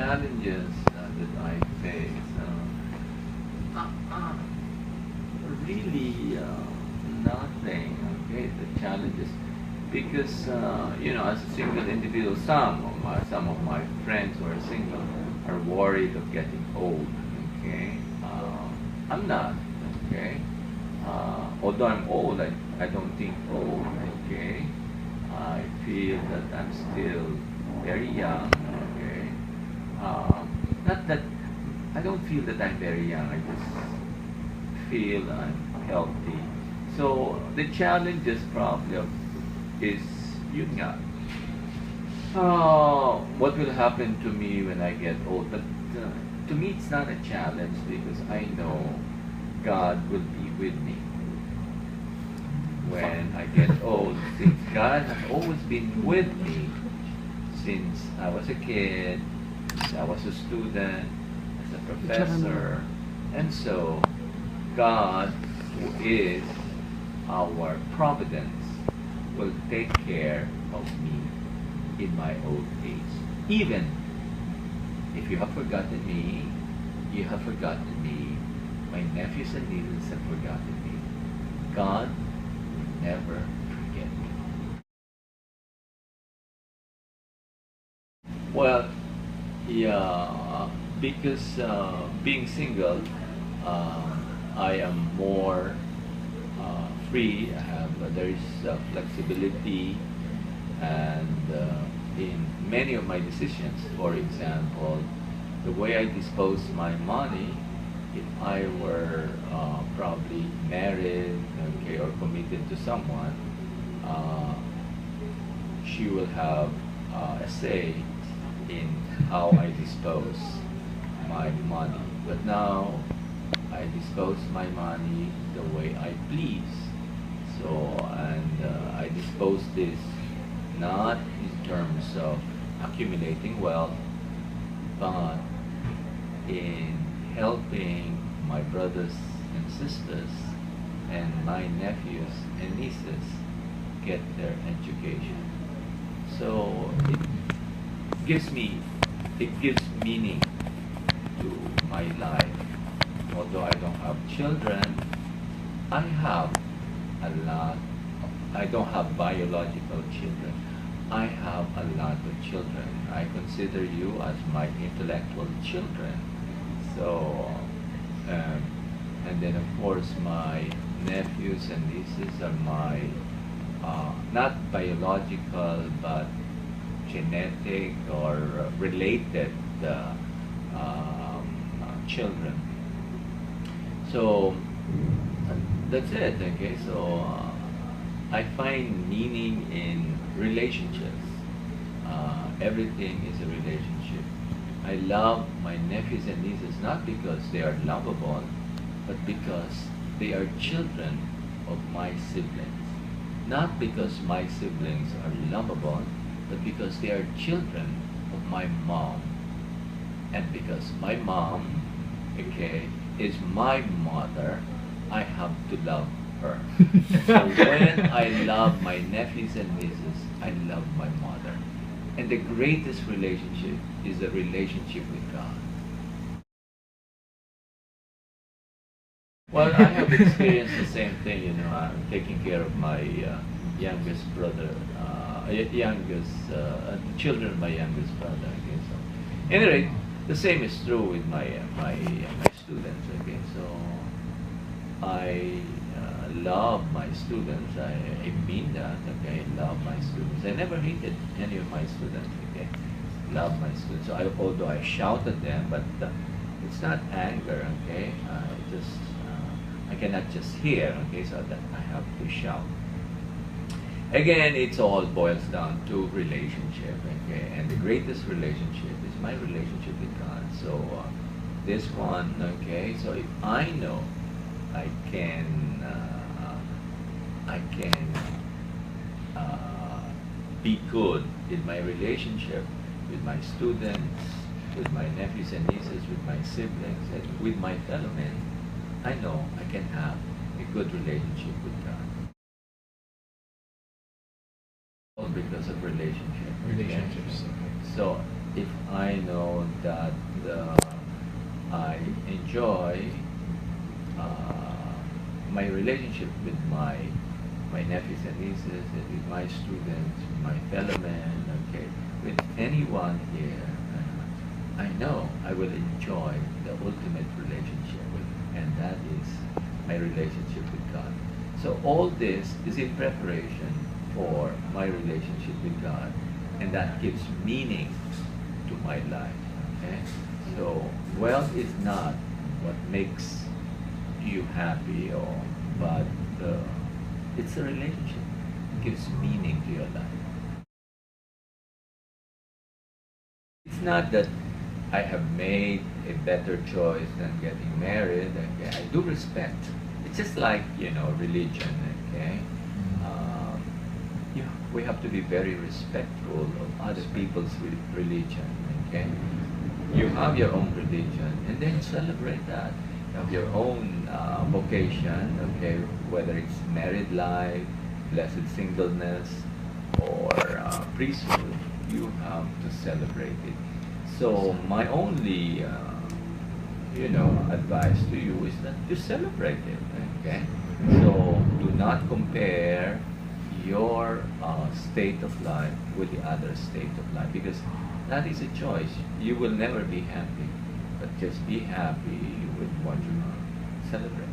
challenges that I face, really nothing. Okay, the challenges, because as a single individual, some of my friends who are single are worried of getting old. Okay, I'm not. Okay, although I'm old, I don't think old. Okay, I feel that I'm still very young. Okay, not that I don't feel that I'm very young. I just feel I'm healthy. So the challenges probably is yun nga. What will happen to me when I get old? But to me, it's not a challenge because I know God will be with me when I get old. Since God has always been with me since I was a kid, since I was a student, as a professor, and so God, who is our providence, will take care of me in my old age. Even if you have forgotten me, you have forgotten me, my nephews and nieces have forgotten me, God will never forget me. Well, yeah, because being single, I am more free. There is flexibility, and in many of my decisions, for example, the way I dispose my money, if I were probably married, okay, or committed to someone, she will have a say in how I dispose my money. But now I dispose my money the way I please. So, and I dispose this not in terms of accumulating wealth, but in helping my brothers and sisters and my nephews and nieces get their education. So it gives meaning to my life. Although I don't have children, I have a lot. I don't have biological children. I have a lot of children. I consider you as my intellectual children. So, and then of course my nephews and nieces are my not biological but genetic or related children. So that's it. Okay, so I find meaning in relationships. Everything is a relationship. I love my nephews and nieces not because they are lovable, but because they are children of my siblings. Not because my siblings are lovable, but because they are children of my mom. And because my mom, okay, is my mother, I have to love her. So when I love my nephews and nieces, I love my mother. And the greatest relationship is the relationship with God. Well, I have experienced the same thing, I'm taking care of my youngest brother, the children of my youngest brother. Okay, so anyway, the same is true with my students. Okay, so I love my students. I mean that. Okay, I love my students. I never hated any of my students. Okay, love my students. So although I shout at them, but it's not anger. Okay, I cannot just hear. Okay, so that I have to shout. Again, it all boils down to relationship. Okay, and the greatest relationship is my relationship with God. So this one. Okay, so if I know I can be good in my relationship with my students, with my nephews and nieces, with my siblings, and with my fellow men, I know I can have a good relationship with God. All because of relationship. Relationships. Okay? So if I know that I enjoy my relationship with my nephews and nieces, and with my students, my fellow men, okay, with anyone here, I know I will enjoy the ultimate relationship with, and that is my relationship with God. So all this is in preparation for my relationship with God, and that gives meaning to my life. Okay? So wealth is not what makes you happy, or but it's a relationship. It gives meaning to your life. It's not that I have made a better choice than getting married. Okay, I do respect. It's just like religion. Okay, we have to be very respectful of other people's religion. Okay, you have your own religion, and then celebrate that. You have your own vocation. Okay, whether it's married life, blessed singleness, or priesthood, you have to celebrate it. So my only, advice to you is that you celebrate it. Okay. So do not compare your state of life with the other state of life, because that is a choice. You will never be happy, but just be happy with what you celebrate.